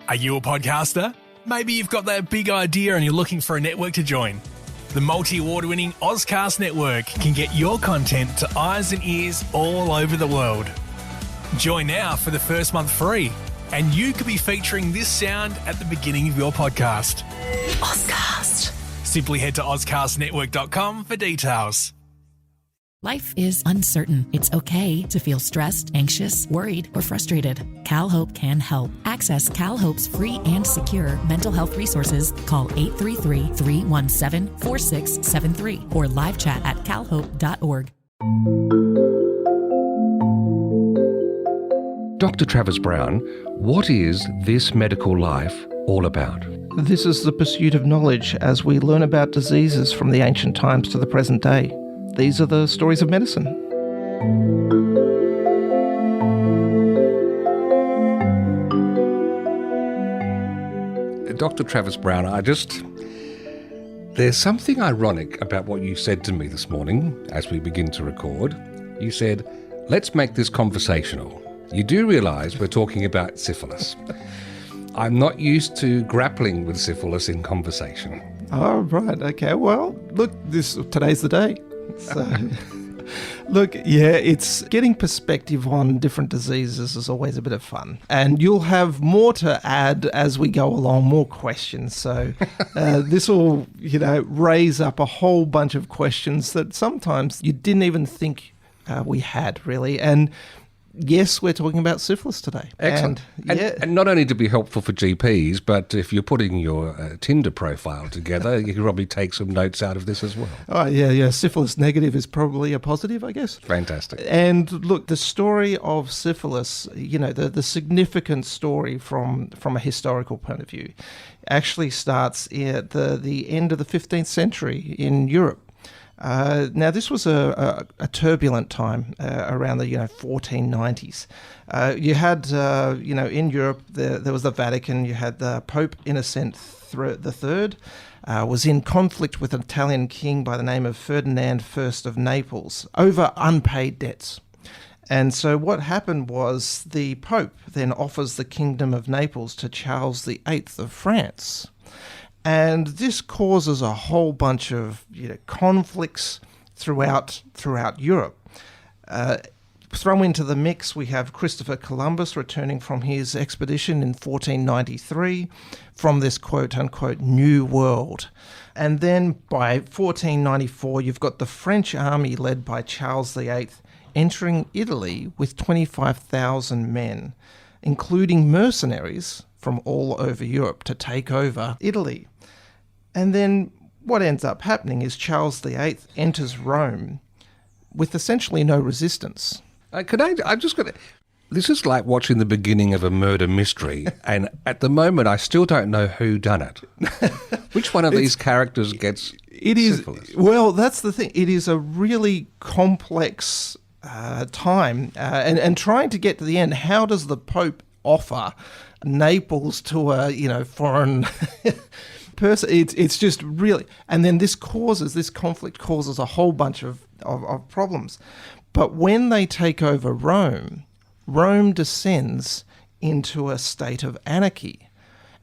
Are you a podcaster? Maybe you've got that big idea and you're looking for a network to join. The multi-award-winning Ozcast Network can get your content to eyes and ears all over the world. Join now for the first month free, and you could be featuring this sound at the beginning of your podcast. Ozcast. Simply head to ozcastnetwork.com for details. Life is uncertain. It's okay to feel stressed, anxious, worried, or frustrated. CalHope can help. Access CalHope's free and secure mental health resources. Call 833-317-4673 or live chat at calhope.org. Dr. Travis Brown, what is This Medical Life all about? This is the pursuit of knowledge as we learn about diseases from the ancient times to the present day. These are the stories of medicine. Dr. Travis Brown, there's something ironic about what you said to me this morning as we begin to record. You said, let's make this conversational. You do realise we're talking about syphilis. I'm not used to grappling with syphilis in conversation. Oh, right. Okay. Well, look, today's the day. So, look, yeah, it's getting perspective on different diseases is always a bit of fun. And you'll have more to add as we go along, more questions. So this will, raise up a whole bunch of questions that sometimes you didn't even think we had, really. And yes, we're talking about syphilis today. Excellent. And not only to be helpful for GPs, but if you're putting your Tinder profile together, you can probably take some notes out of this as well. Oh, yeah. Syphilis negative is probably a positive, I guess. Fantastic. And look, the story of syphilis, the significant story from a historical point of view, actually starts at the end of the 15th century in Europe. Now, this was a turbulent time around the 1490s. You had in Europe there was the Vatican. You had the Pope Innocent III was in conflict with an Italian king by the name of Ferdinand I of Naples over unpaid debts. And so what happened was the Pope then offers the Kingdom of Naples to Charles VIII of France. And this causes a whole bunch of conflicts throughout Europe. Throw into the mix, we have Christopher Columbus returning from his expedition in 1493 from this quote-unquote New World. And then by 1494, you've got the French army led by Charles VIII entering Italy with 25,000 men, including mercenaries from all over Europe to take over Italy. And then what ends up happening is Charles VIII enters Rome with essentially no resistance. This is like watching the beginning of a murder mystery, and at the moment I still don't know who done it. Which one of these characters gets syphilis? Well, that's the thing. It is a really complex time, and trying to get to the end. How does the Pope offer Naples to a foreign person? It's just really, and then this conflict causes a whole bunch of problems. But when they take over Rome descends into a state of anarchy,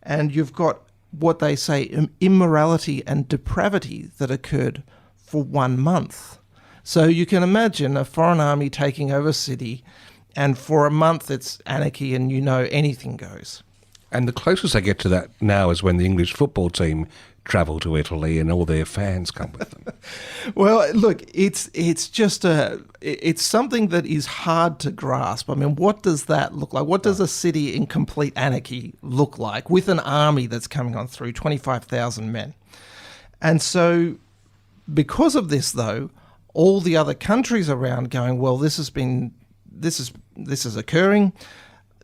and you've got what they say immorality and depravity that occurred for 1 month. So you can imagine a foreign army taking over a city, and for a month it's anarchy, and anything goes. And the closest I get to that now is when the English football team travel to Italy and all their fans come with them. Well, look, it's just it's something that is hard to grasp. I mean, what does that look like? What does a city in complete anarchy look like with an army that's coming on through, 25,000 men? And so because of this, though, all the other countries around going, well, this is occurring.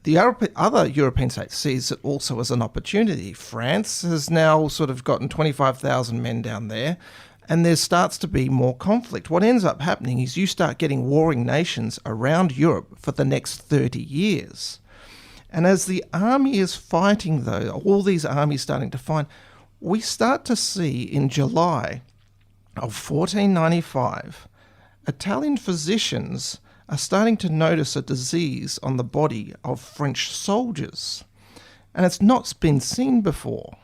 The other European states sees it also as an opportunity. France has now sort of gotten 25,000 men down there, and there starts to be more conflict. What ends up happening is you start getting warring nations around Europe for the next 30 years. And as the army is fighting, though, all these armies starting to fight, we start to see in July of 1495, Italian physicians are starting to notice a disease on the body of French soldiers. and it's not been seen before.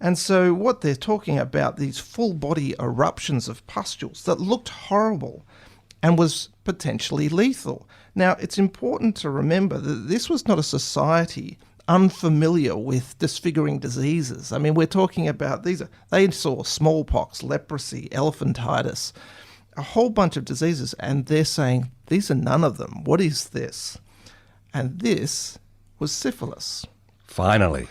And so what they're talking about, these full body eruptions of pustules that looked horrible and was potentially lethal. Now, it's important to remember that this was not a society unfamiliar with disfiguring diseases. I mean, we're talking about they saw smallpox, leprosy, elephantitis, a whole bunch of diseases, and they're saying, these are none of them. What is this? And this was syphilis. Finally.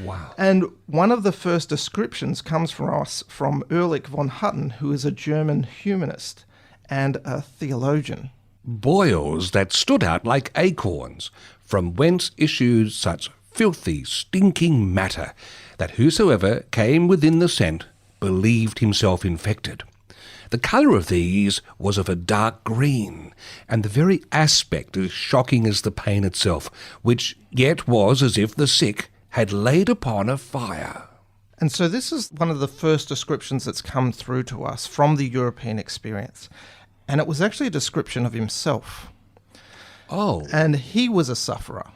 Wow. And one of the first descriptions comes from Ehrlich von Hutten, who is a German humanist and a theologian. Boils that stood out like acorns, from whence issued such filthy, stinking matter, that whosoever came within the scent believed himself infected. The colour of these was of a dark green, and the very aspect as shocking as the pain itself, which yet was as if the sick had laid upon a fire. And so this is one of the first descriptions that's come through to us from the European experience. And it was actually a description of himself. Oh. And he was a sufferer.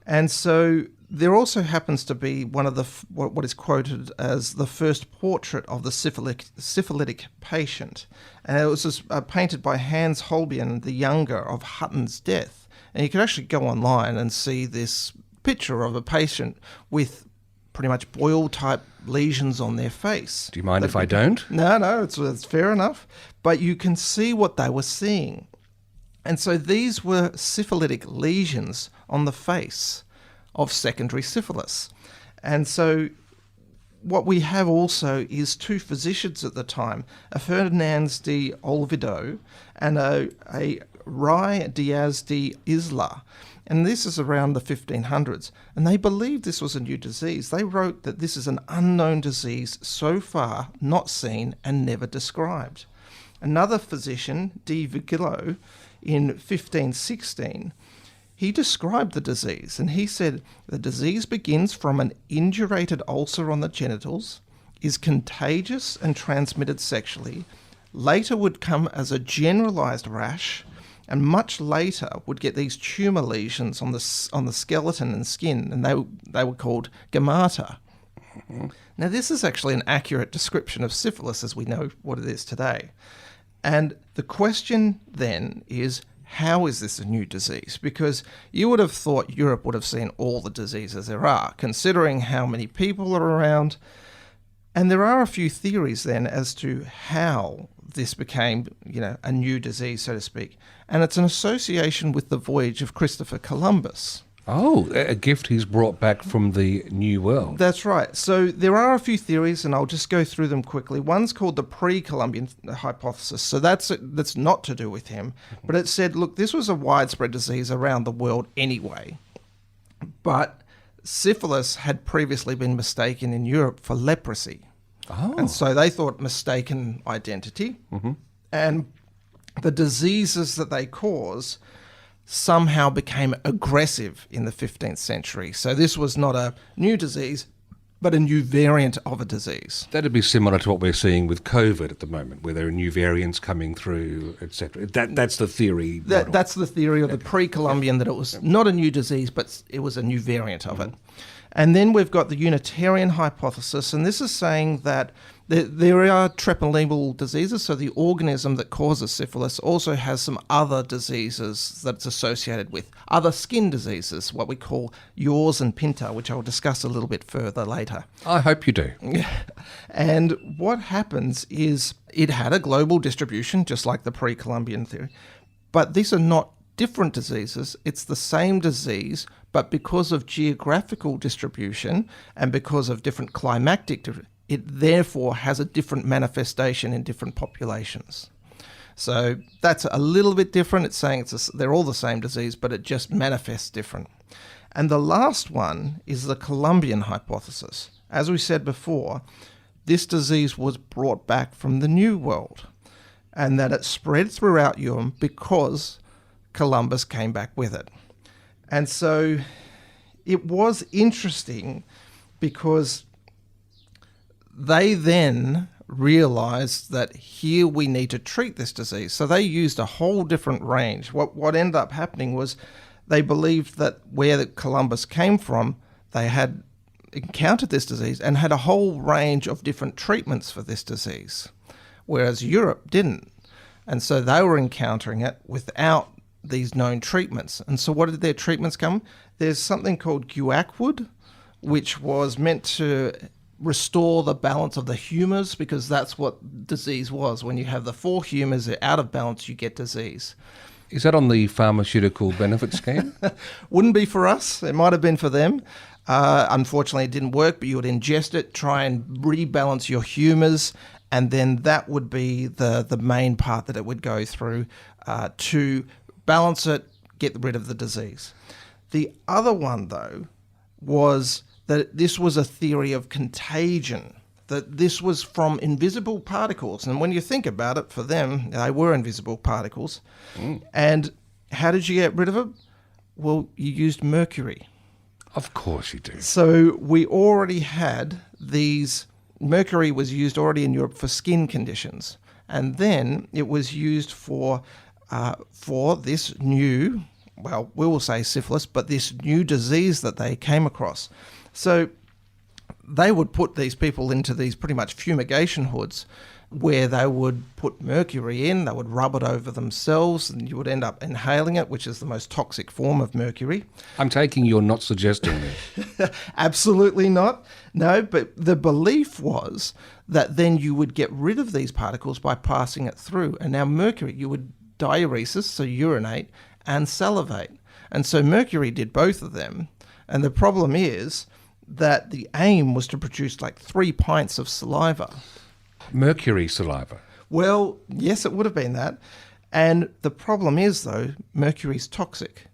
And so there also happens to be one of the what is quoted as the first portrait of the syphilitic patient. And it was painted by Hans Holbein, the younger, of Hutton's death. And you can actually go online and see this picture of a patient with pretty much boil-type lesions on their face. Do you mind if I don't? No, it's fair enough. But you can see what they were seeing. And so these were syphilitic lesions on the face of secondary syphilis. And so what we have also is two physicians at the time, a Fernandez de Olvido and a Ruy Diaz de Isla. And this is around the 1500s. And they believed this was a new disease. They wrote that this is an unknown disease so far not seen and never described. Another physician, de Vigilo, in 1516, he described the disease, and he said, the disease begins from an indurated ulcer on the genitals, is contagious and transmitted sexually, later would come as a generalized rash, and much later would get these tumor lesions on the skeleton and skin, and they were called gammata. Mm-hmm. Now, this is actually an accurate description of syphilis as we know what it is today. And the question then is, how is this a new disease? Because you would have thought Europe would have seen all the diseases there are, considering how many people are around. And there are a few theories then as to how this became, a new disease, so to speak. And it's an association with the voyage of Christopher Columbus. Oh, a gift he's brought back from the New World. That's right. So there are a few theories, and I'll just go through them quickly. One's called the pre-Columbian hypothesis. So that's not to do with him. But it said, look, this was a widespread disease around the world anyway. But syphilis had previously been mistaken in Europe for leprosy. Oh. And so they thought mistaken identity. Mm-hmm. And the diseases that they cause somehow became aggressive in the 15th century. So this was not a new disease, but a new variant of a disease. That'd be similar to what we're seeing with COVID at the moment, where there are new variants coming through, etc. That's the theory. That's the theory of the pre-Columbian, that it was not a new disease, but it was a new variant of it. And then we've got the Unitarian hypothesis, and this is saying that there are treponemal diseases, so the organism that causes syphilis also has some other diseases that it's associated with, other skin diseases, what we call yaws and pinta, which I'll discuss a little bit further later. I hope you do. And what happens is it had a global distribution, just like the pre-Columbian theory, but these are not different diseases. It's the same disease, but because of geographical distribution and because of different climactic, it therefore has a different manifestation in different populations. So that's a little bit different. It's saying they're all the same disease, but it just manifests different. And the last one is the Columbian hypothesis. As we said before, this disease was brought back from the New World, and that it spread throughout Europe because Columbus came back with it. And so it was interesting because they then realized that here we need to treat this disease. So they used a whole different range. What ended up happening was they believed that where Columbus came from, they had encountered this disease and had a whole range of different treatments for this disease, whereas Europe didn't. And so they were encountering it without these known treatments. And so what did their treatments come? There's something called guaiac, which was meant to restore the balance of the humours, because that's what disease was. When you have the 4 humours out of balance, you get disease. Is that on the pharmaceutical benefit scheme? Wouldn't be for us. It might have been for them. Unfortunately, it didn't work, but you would ingest it, try and rebalance your humours, and then that would be the main part that it would go through to balance it, get rid of the disease. The other one, though, was that this was a theory of contagion, that this was from invisible particles. And when you think about it, for them, they were invisible particles. And how did you get rid of it? Well, you used mercury. Of course you do. So we already had these, mercury was used already in Europe for skin conditions. And then it was used for this new, well, we will say syphilis, but this new disease that they came across. So they would put these people into these pretty much fumigation hoods where they would put mercury in, they would rub it over themselves, and you would end up inhaling it, which is the most toxic form of mercury. I'm taking you're not suggesting this. Absolutely not. No, but the belief was that then you would get rid of these particles by passing it through. And now mercury, you would diuresis, so urinate, and salivate. And so mercury did both of them. And the problem is that the aim was to produce like 3 pints of saliva. Mercury saliva. Well, yes, it would have been that. And the problem is, though, mercury's toxic.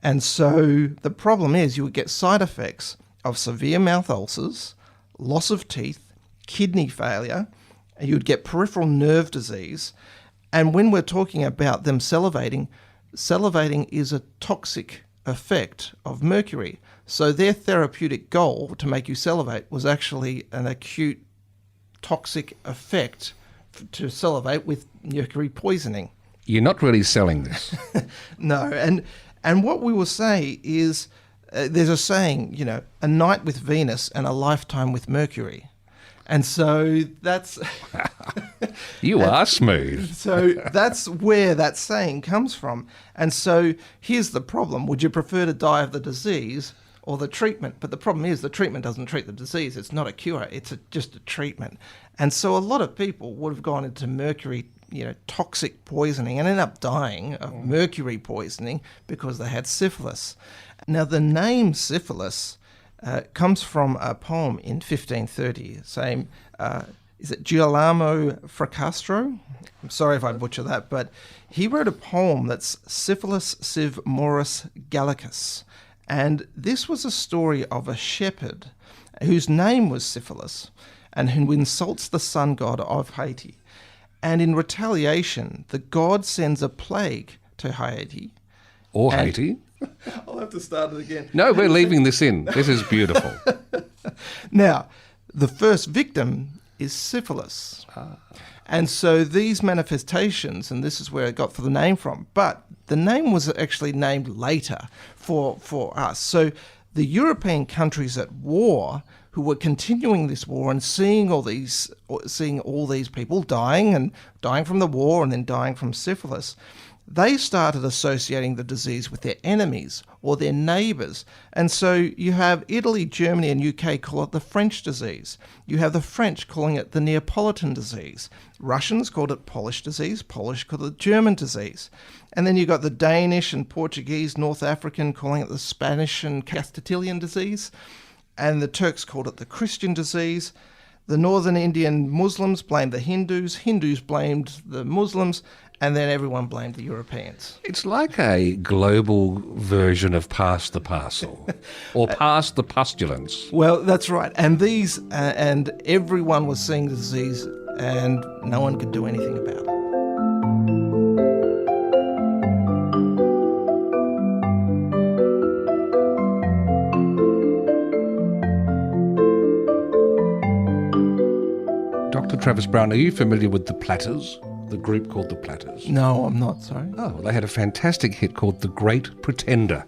And so the problem is you would get side effects of severe mouth ulcers, loss of teeth, kidney failure, and you would get peripheral nerve disease. And when we're talking about them salivating is a toxic effect of mercury. So their therapeutic goal to make you salivate was actually an acute toxic effect to salivate with mercury poisoning. You're not really selling this. No, and what we will say is, there's a saying, a night with Venus and a lifetime with Mercury. And so that's... You are smooth. So that's where that saying comes from. And so here's the problem. Would you prefer to die of the disease or the treatment? But the problem is the treatment doesn't treat the disease. It's not a cure. It's just a treatment. And so a lot of people would have gone into mercury, toxic poisoning and ended up dying of mercury poisoning because they had syphilis. Now, the name syphilis comes from a poem in 1530, saying, is it Girolamo Fracastro? I'm sorry if I butcher that, but he wrote a poem that's Syphilis Civ Morus Gallicus. And this was a story of a shepherd whose name was Syphilis and who insults the sun god of Haiti. And in retaliation, the god sends a plague to Haiti. Or Haiti. I'll have to start it again. No, we're leaving this in. This is beautiful. Now, the first victim is syphilis. And so these manifestations, and this is where it got the name from, but the name was actually named later for us. So the European countries at war who were continuing this war and seeing all these people dying from the war and then dying from syphilis, they started associating the disease with their enemies or their neighbours. And so you have Italy, Germany and UK call it the French disease. You have the French calling it the Neapolitan disease. Russians called it Polish disease. Polish called it German disease. And then you've got the Danish and Portuguese, North African calling it the Spanish and Castilian disease. And the Turks called it the Christian disease. The northern Indian Muslims blamed the Hindus. Hindus blamed the Muslims. And then everyone blamed the Europeans. It's like a global version of Pass the Parcel or Pass the Pustulence. Well, that's right. And and everyone was seeing the disease and no one could do anything about it. Dr. Travis Brown, are you familiar with the platters? the group called the Platters? No, I'm not, sorry. Oh, they had a fantastic hit called The Great Pretender.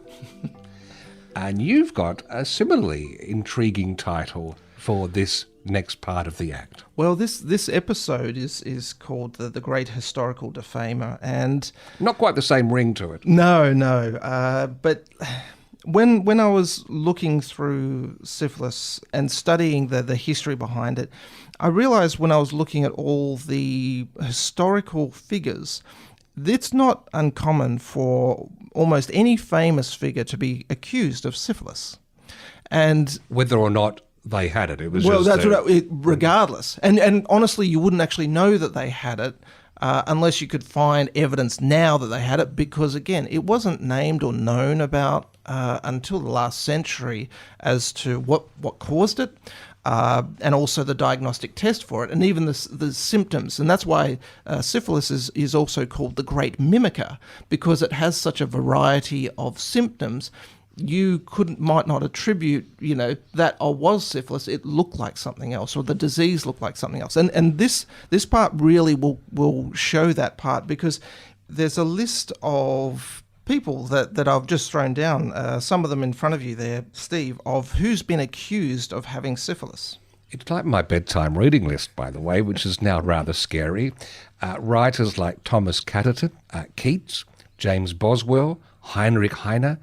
And you've got a similarly intriguing title for this next part of the act. Well, this episode is called the Great Historical Defamer, and Not quite the same ring to it. no, but when I was looking through Syphilis and studying the history behind it, I realised when I was looking at all the historical figures, it's not uncommon for almost any famous figure to be accused of syphilis, and Whether or not they had it, it was well, just... that's regardless. And honestly, you wouldn't actually know that they had it unless you could find evidence now that they had it, because, again, it wasn't named or known about until the last century as to what caused it, and also the diagnostic test for it, and even the symptoms. And that's why syphilis is also called the great mimicker, because it has such a variety of symptoms. You might not attribute, that was syphilis. It looked like something else, or the disease looked like something else. And this part really will show that part, because there's a list of people that I've just thrown down, some of them in front of you there, Steve, of who's been accused of having syphilis. It's like my bedtime reading list, by the way, which is now rather scary. Writers like Thomas Chatterton, Keats, James Boswell, Heinrich Heine,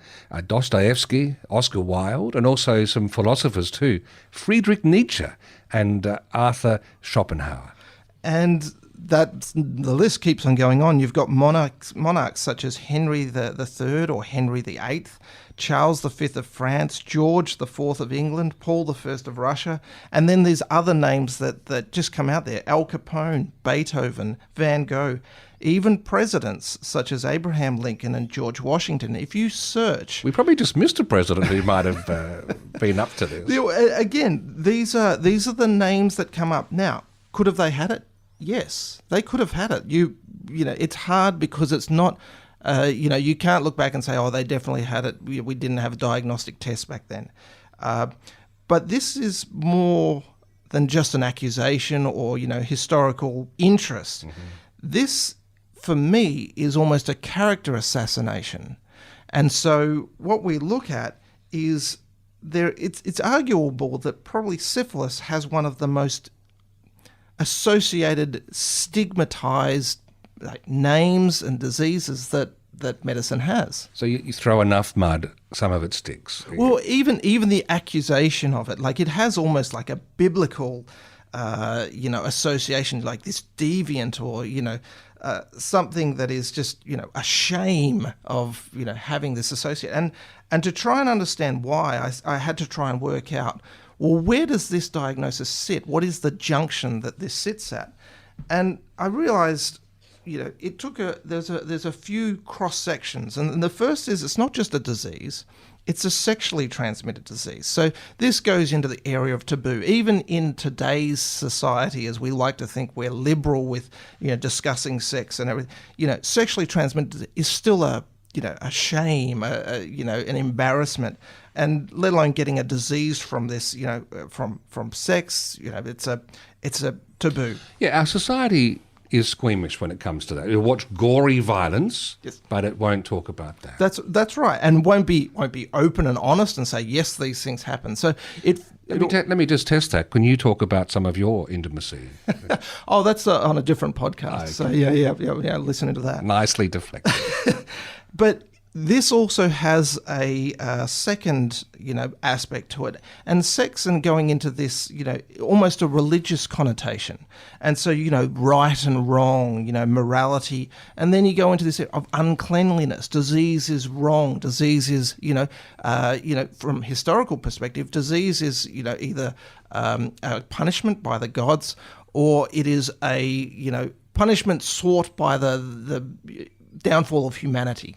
Dostoevsky, Oscar Wilde, and also some philosophers too, Friedrich Nietzsche and Arthur Schopenhauer. And the list keeps on going on. You've got monarchs such as Henry III or Henry VIII, Charles V of France, George IV of England, Paul I of Russia, and then there's other names that just come out there: Al Capone, Beethoven, Van Gogh, even presidents such as Abraham Lincoln and George Washington. If you search... We probably just missed a president who might have been up to this. Again, these are the names that come up. Now, could have they had it? Yes, they could have had it. It's hard because it's not... you can't look back and say, oh, they definitely had it. We didn't have a diagnostic test back then. But this is more than just an accusation or, historical interest. Mm-hmm. This, for me, is almost a character assassination. And so what we look at is it's arguable that probably syphilis has one of the most associated, stigmatized names and diseases that medicine has. So you throw enough mud, some of it sticks. Well, even the accusation of it, like it has almost like a biblical, association, like this deviant or, something that is just, a shame of, having this associate. And to try and understand why, I had to try and work out, well, where does this diagnosis sit? What is the junction that this sits at? And I realized, it took there's a few cross sections, and the first is it's not just a disease, it's a sexually transmitted disease. So this goes into the area of taboo. Even in today's society, as we like to think we're liberal with discussing sex and everything, sexually transmitted is still a shame, an embarrassment, and let alone getting a disease from this, from sex, it's a taboo. Yeah, our society is squeamish when it comes to that. It'll watch gory violence, yes, but it won't talk about that. That's right, and won't be open and honest and say yes, these things happen. So let me just test that. Can you talk about some of your intimacy? Oh, that's on a different podcast. Okay. So yeah, listening to that. Nicely deflected. But this also has a second, aspect to it, and sex and going into this, almost a religious connotation, and so right and wrong, morality, and then you go into this of uncleanliness. Disease is wrong. Disease is, from historical perspective, disease is, either a punishment by the gods, or it is a, punishment sought by the downfall of humanity.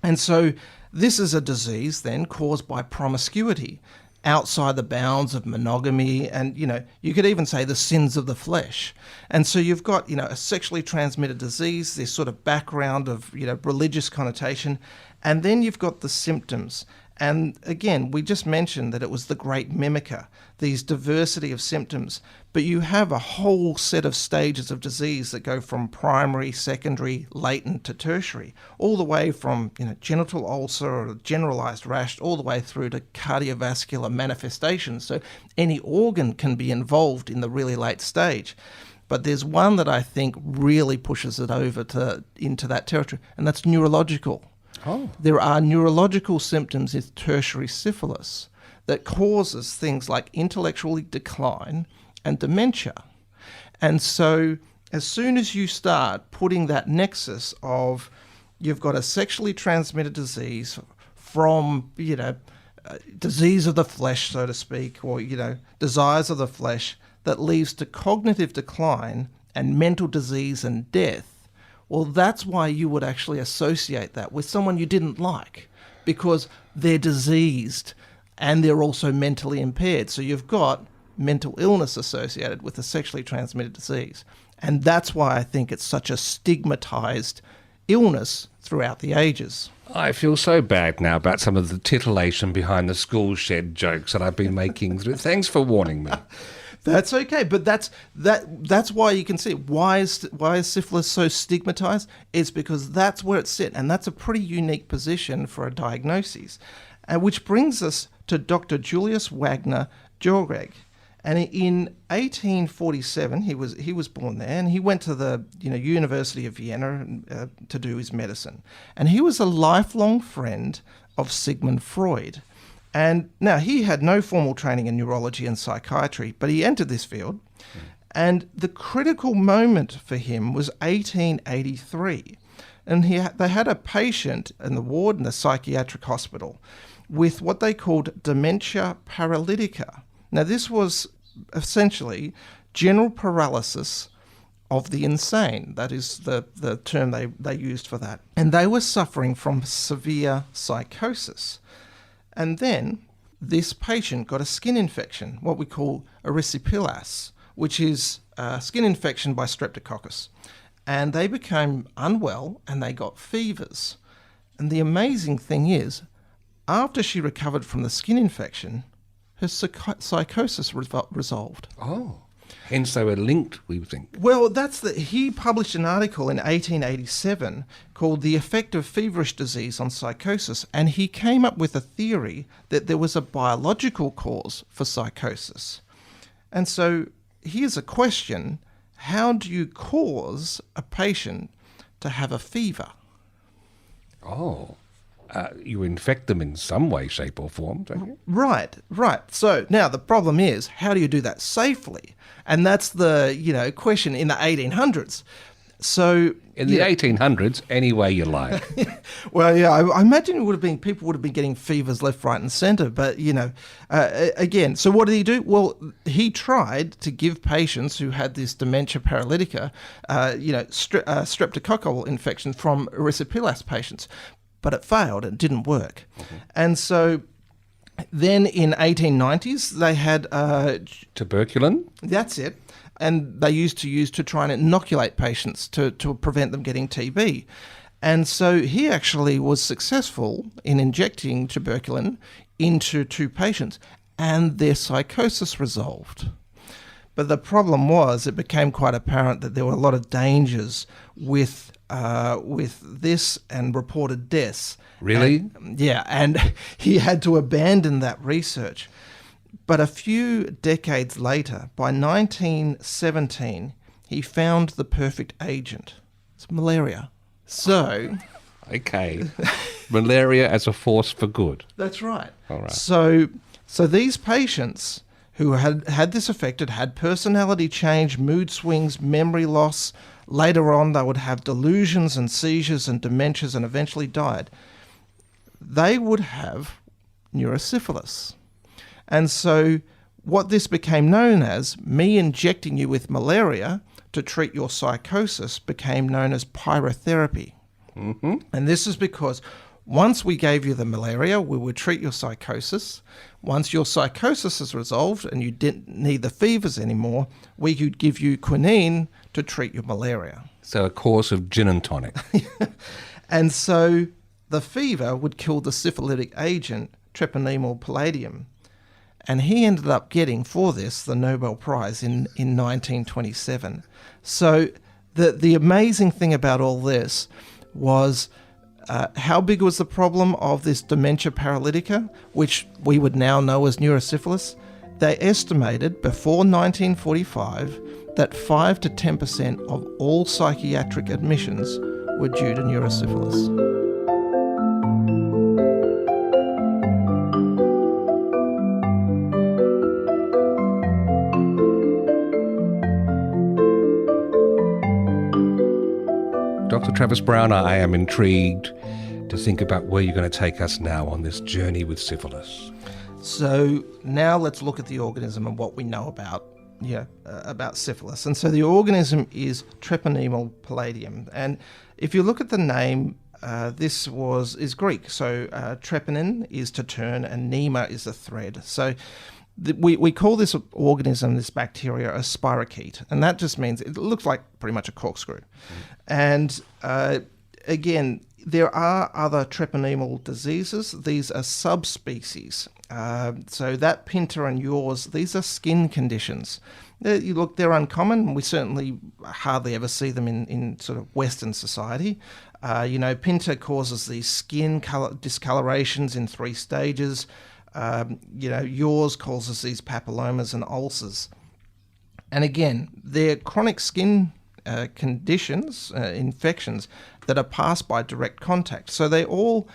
And so this is a disease then caused by promiscuity outside the bounds of monogamy, and you could even say the sins of the flesh. And so you've got a sexually transmitted disease, this sort of background of religious connotation, and then you've got the symptoms. And again, we just mentioned that it was the great mimicker, these diversity of symptoms, but you have a whole set of stages of disease that go from primary, secondary, latent to tertiary, all the way from genital ulcer or generalized rash, all the way through to cardiovascular manifestations. So any organ can be involved in the really late stage. But there's one that I think really pushes it over into that territory, and that's neurological. Oh. There are neurological symptoms in tertiary syphilis that causes things like intellectual decline and dementia. And so as soon as you start putting that nexus of you've got a sexually transmitted disease from, disease of the flesh, so to speak, or, desires of the flesh that leads to cognitive decline and mental disease and death, well, that's why you would actually associate that with someone you didn't like, because they're diseased and they're also mentally impaired. So you've got mental illness associated with a sexually transmitted disease. And that's why I think it's such a stigmatized illness throughout the ages. I feel so bad now about some of the titillation behind the school shed jokes that I've been making. Thanks for warning me. That's okay, but that's why you can see why is syphilis so stigmatized? It's because that's where it's sit, and that's a pretty unique position for a diagnosis, which brings us to Dr. Julius Wagner Joreg. And in 1847, he was born there, and he went to the University of Vienna to do his medicine, and he was a lifelong friend of Sigmund Freud. And now he had no formal training in neurology and psychiatry, but he entered this field. And the critical moment for him was 1883. And they had a patient in the ward in the psychiatric hospital with what they called dementia paralytica. Now, this was essentially general paralysis of the insane. That is the term they used for that. And they were suffering from severe psychosis. And then this patient got a skin infection, what we call erysipelas, which is a skin infection by streptococcus. And they became unwell and they got fevers. And the amazing thing is, after she recovered from the skin infection, her psychosis resolved. Oh, hence they were linked, we think. Well, he published an article in 1887 called The Effect of Feverish Disease on Psychosis, and he came up with a theory that there was a biological cause for psychosis. And so here's a question: how do you cause a patient to have a fever? Oh. You infect them in some way, shape or form, don't you? Right. So now the problem is, how do you do that safely? And that's the, question in the 1800s. So in the 1800s, any way you like. Well, yeah, I imagine people would have been getting fevers left, right, and centre. But again, so what did he do? Well, he tried to give patients who had this dementia paralytica, streptococcal infection from erysipelas patients, but it failed. It didn't work, and so. Then in 1890s, they had tuberculin. That's it, and they used to try and inoculate patients to prevent them getting TB. And so he actually was successful in injecting tuberculin into 2 patients, and their psychosis resolved. But the problem was, it became quite apparent that there were a lot of dangers with this and reported deaths. Really? And he had to abandon that research. But a few decades later, by 1917, he found the perfect agent. It's malaria. So... Okay. Malaria as a force for good. That's right. All right. So these patients who had this affected had personality change, mood swings, memory loss. Later on, they would have delusions and seizures and dementias and eventually died. They would have neurosyphilis. And so what this became known as, me injecting you with malaria to treat your psychosis, became known as pyrotherapy. Mm-hmm. And this is because once we gave you the malaria, we would treat your psychosis. Once your psychosis is resolved and you didn't need the fevers anymore, we could give you quinine to treat your malaria. So a course of gin and tonic. And so the fever would kill the syphilitic agent treponemal pallidum. And he ended up getting, for this, the Nobel Prize in 1927. So the amazing thing about all this was how big was the problem of this dementia paralytica, which we would now know as neurosyphilis? They estimated before 1945 that 5 to 10% of all psychiatric admissions were due to neurosyphilis. Dr. Travis Brown, I am intrigued to think about where you're going to take us now on this journey with syphilis. So now let's look at the organism and what we know about syphilis. And so the organism is treponemal pallidum. And if you look at the name, this is Greek. So treponen is to turn and nema is a thread. So we call this organism, this bacteria, a spirochete. And that just means it looks like pretty much a corkscrew. And again, there are other treponemal diseases. These are subspecies. So that pinta and yaws, these are skin conditions. They're uncommon. We certainly hardly ever see them in sort of Western society. Pinta causes these skin discolorations in 3 stages. Yaws causes these papillomas and ulcers. And again, they're chronic skin conditions, infections that are passed by direct contact. So they all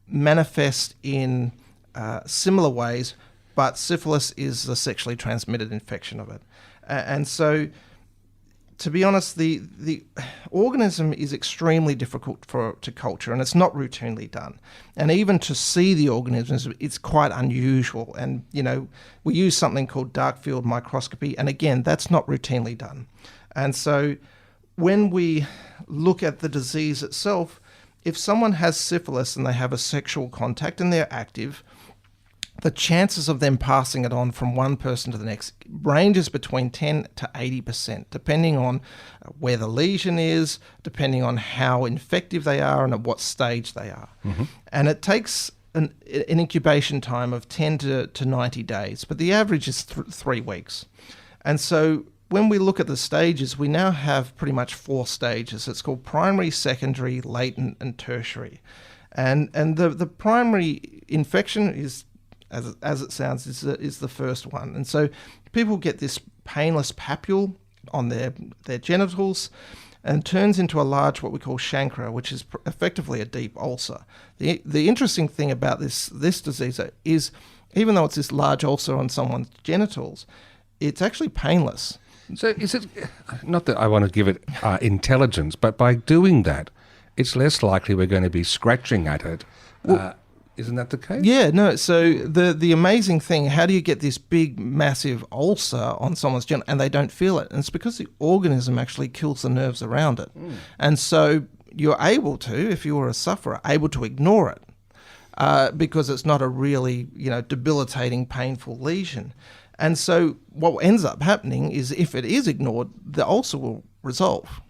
manifest in similar ways, but syphilis is the sexually transmitted infection of it. And so, to be honest, the organism is extremely difficult to culture, and it's not routinely done. And even to see the organisms, it's quite unusual. And, we use something called dark field microscopy, and again, that's not routinely done. And so when we look at the disease itself, if someone has syphilis and they have a sexual contact and they're active, the chances of them passing it on from one person to the next ranges between 10 to 80%, depending on where the lesion is, depending on how infective they are and at what stage they are. Mm-hmm. And it takes an incubation time of 10 to 90 days, but the average is 3 weeks. And so when we look at the stages, we now have pretty much 4 stages. It's called primary, secondary, latent, and tertiary. And the primary infection is, as it sounds, is the first one. And so people get this painless papule on their genitals and turns into a large, what we call chancre, which is effectively a deep ulcer. The interesting thing about this disease is, even though it's this large ulcer on someone's genitals, it's actually painless. So is it, not that I want to give it intelligence, but by doing that, it's less likely we're going to be scratching at it. Isn't that the case? Yeah, no. So the amazing thing, how do you get this big, massive ulcer on someone's genital and they don't feel it? And it's because the organism actually kills the nerves around it. Mm. And so you're able to, if you were a sufferer, able to ignore it because it's not a really, debilitating, painful lesion. And so what ends up happening is if it is ignored, the ulcer will resolve.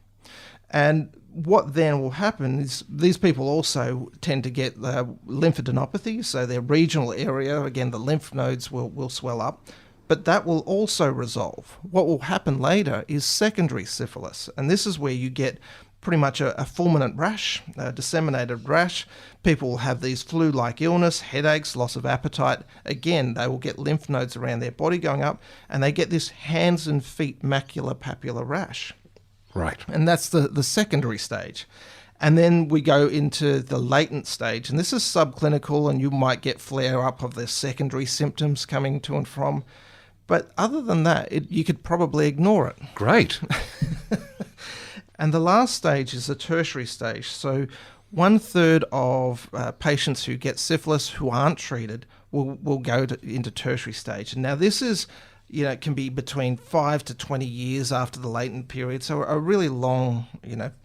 And what then will happen is these people also tend to get lymphadenopathy, so their regional area, again, the lymph nodes will swell up, but that will also resolve. What will happen later is secondary syphilis, and this is where you get pretty much a fulminant rash, a disseminated rash. People will have these flu-like illness, headaches, loss of appetite. Again, they will get lymph nodes around their body going up, and they get this hands and feet macular-papular rash. Right. And that's the secondary stage. And then we go into the latent stage, and this is subclinical, and you might get flare-up of the secondary symptoms coming to and from. But other than that, you could probably ignore it. Great. And the last stage is the tertiary stage. So 1/3 of patients who get syphilis who aren't treated will go into tertiary stage. And now this is, it can be between 5 to 20 years after the latent period, so a really long,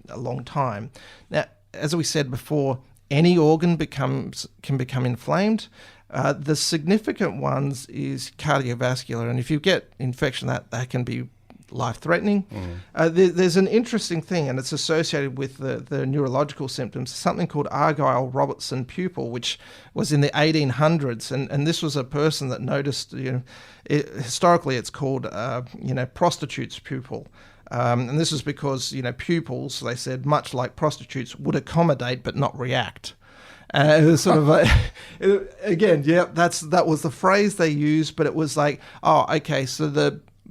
a long time. Now, as we said before, any organ can become inflamed. The significant ones is cardiovascular, and if you get infection, that can be life-threatening. There's an interesting thing, and it's associated with the neurological symptoms, something called Argyll-Robertson pupil, which was in the 1800s, and this was a person that noticed, historically it's called, prostitute's pupil. And this is because, pupils, they said, much like prostitutes, would accommodate but not react. It was sort of that was the phrase they used, but it was like,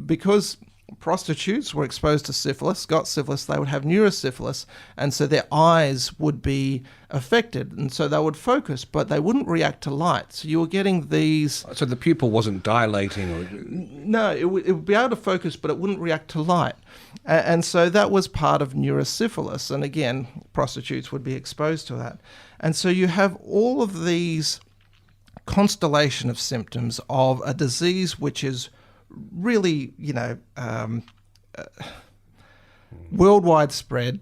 because prostitutes were exposed to syphilis, got syphilis, they would have neurosyphilis, and so their eyes would be affected, and so they would focus, but they wouldn't react to light. So you were getting these... So the pupil wasn't dilating? Or... No, it would be able to focus, but it wouldn't react to light. And so that was part of neurosyphilis, and again, prostitutes would be exposed to that. And so you have all of these constellation of symptoms of a disease which is really, worldwide spread.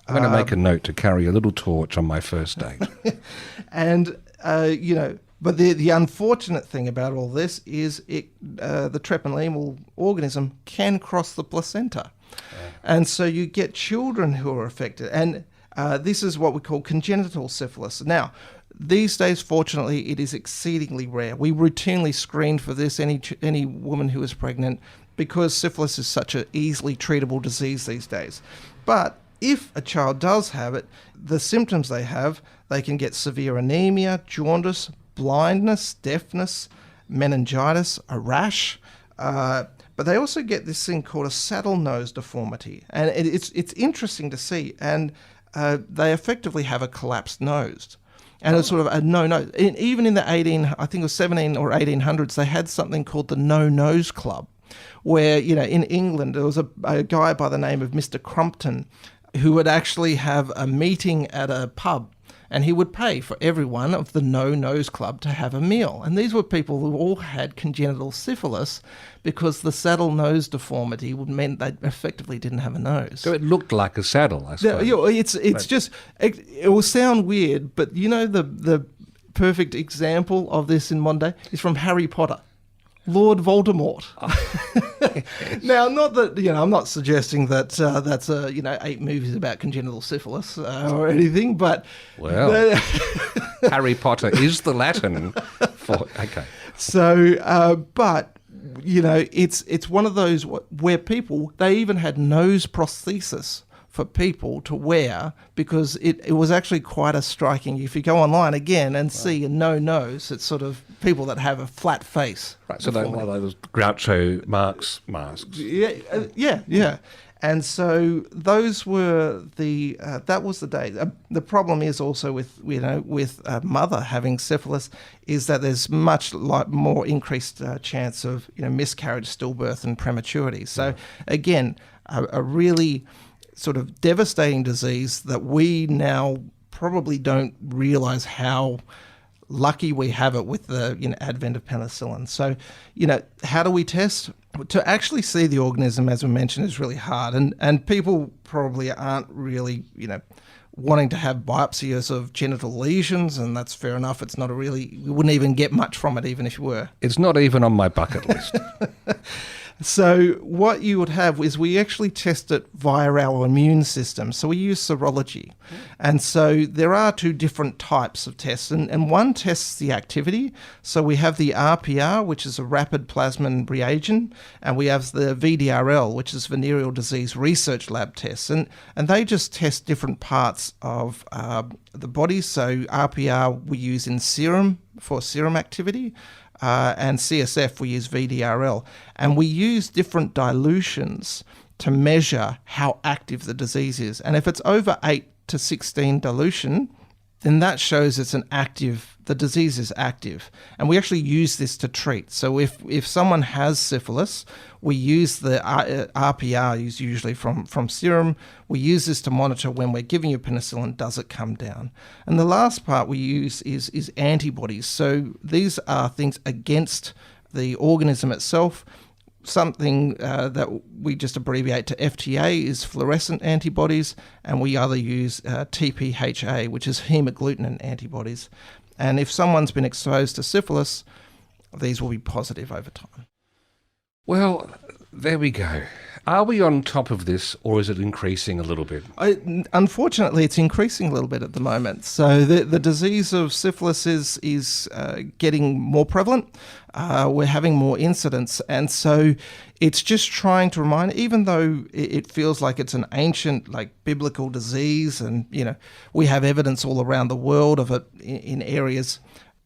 I'm going to make a note to carry a little torch on my first date. And, but the unfortunate thing about all this is the treponemal organism can cross the placenta. And so you get children who are affected. And this is what we call congenital syphilis. Now, these days, fortunately, it is exceedingly rare. We routinely screen for this, any woman who is pregnant, because syphilis is such an easily treatable disease these days. But if a child does have it, the symptoms they have, they can get severe anemia, jaundice, blindness, deafness, meningitis, a rash, but they also get this thing called a saddle nose deformity. And it's interesting to see. And they effectively have a collapsed nose. And it's sort of a no-nose. Even in the 17 or 1800s, they had something called the no-nose club, where, in England, there was a guy by the name of Mr. Crumpton who would actually have a meeting at a pub, and he would pay for everyone of the no-nose club to have a meal. And these were people who all had congenital syphilis, because the saddle nose deformity meant they effectively didn't have a nose. So it looked like a saddle, I suppose. It's just, it will sound weird, but the perfect example of this in modern day is from Harry Potter. Lord Voldemort. Now, not that, I'm not suggesting that that's 8 movies about congenital syphilis or anything, but... Well, Harry Potter is the Latin for... Okay. So, but... it's one of those where people, they even had nose prosthesis for people to wear, because it was actually quite a striking, if you go online again and see a no-nose, it's sort of people that have a flat face. Right, so those Groucho Marx masks. Yeah. And so those were that was the day. The problem is also with a mother having syphilis is that there's much more increased chance of miscarriage, stillbirth, and prematurity. So again, a really sort of devastating disease that we now probably don't realize how lucky we have it with the advent of penicillin. So, how do we test? To actually see the organism, as we mentioned, is really hard. And people probably aren't really, wanting to have biopsies of genital lesions, and that's fair enough. It's not we wouldn't even get much from it, even if you were. It's not even on my bucket list. So what you would have is we actually test it via our immune system. So we use serology. And so there are 2 different types of tests. And one tests the activity. So we have the RPR, which is a rapid plasmin reagent, and we have the VDRL, which is venereal disease research lab tests. And they just test different parts of the body. So RPR we use in serum for serum activity. And CSF, we use VDRL. And we use different dilutions to measure how active the disease is. And if it's over 8 to 16 dilution, then that shows the disease is active. And we actually use this to treat. So if someone has syphilis, we use the RPR, is usually from serum. We use this to monitor when we're giving you penicillin, does it come down? And the last part we use is antibodies. So these are things against the organism itself. Something that we just abbreviate to FTA is fluorescent antibodies, and we either use TPHA, which is hemagglutinin antibodies. And if someone's been exposed to syphilis, these will be positive over time. Well, there we go. Are we on top of this, or is it increasing a little bit? Unfortunately, it's increasing a little bit at the moment. So the disease of syphilis is getting more prevalent. We're having more incidents. And so it's just trying to remind, even though it feels like it's an ancient, like biblical disease, and, you know, we have evidence all around the world of it in areas,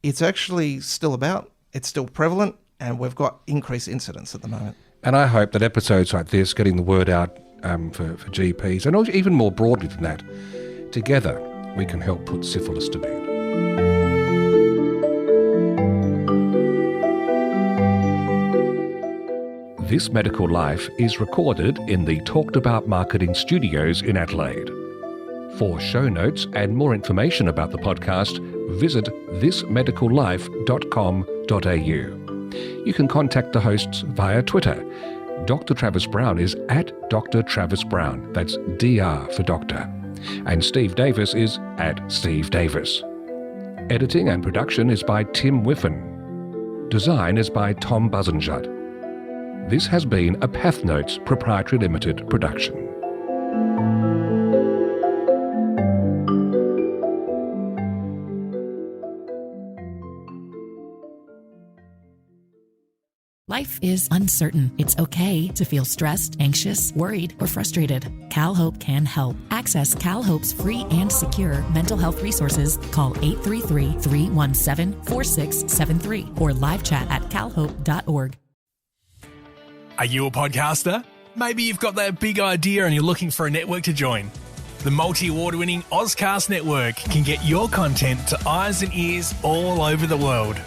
it's actually still about, it's still prevalent, and we've got increased incidents at the moment. And I hope that episodes like this, getting the word out for GPs, and even more broadly than that, together we can help put syphilis to bed. This Medical Life is recorded in the Talked About Marketing Studios in Adelaide. For show notes and more information about the podcast, visit thismedicallife.com.au. You can contact the hosts via Twitter. Dr. Travis Brown is at Dr. Travis Brown. That's DR for doctor. And Steve Davis is at Steve Davis. Editing and production is by Tim Whiffen. Design is by Tom Buzenjut. This has been a Pathnotes Proprietary Limited production. Life is uncertain. It's okay to feel stressed, anxious, worried, or frustrated. CalHope can help. Access CalHope's free and secure mental health resources. Call 833-317-4673 or live chat at calhope.org. Are you a podcaster? Maybe you've got that big idea and you're looking for a network to join. The multi-award-winning Ozcast Network can get your content to eyes and ears all over the world.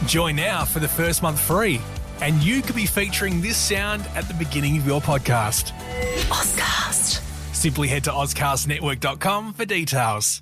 Join now for the first month free, and you could be featuring this sound at the beginning of your podcast. Ozcast. Simply head to ozcastnetwork.com for details.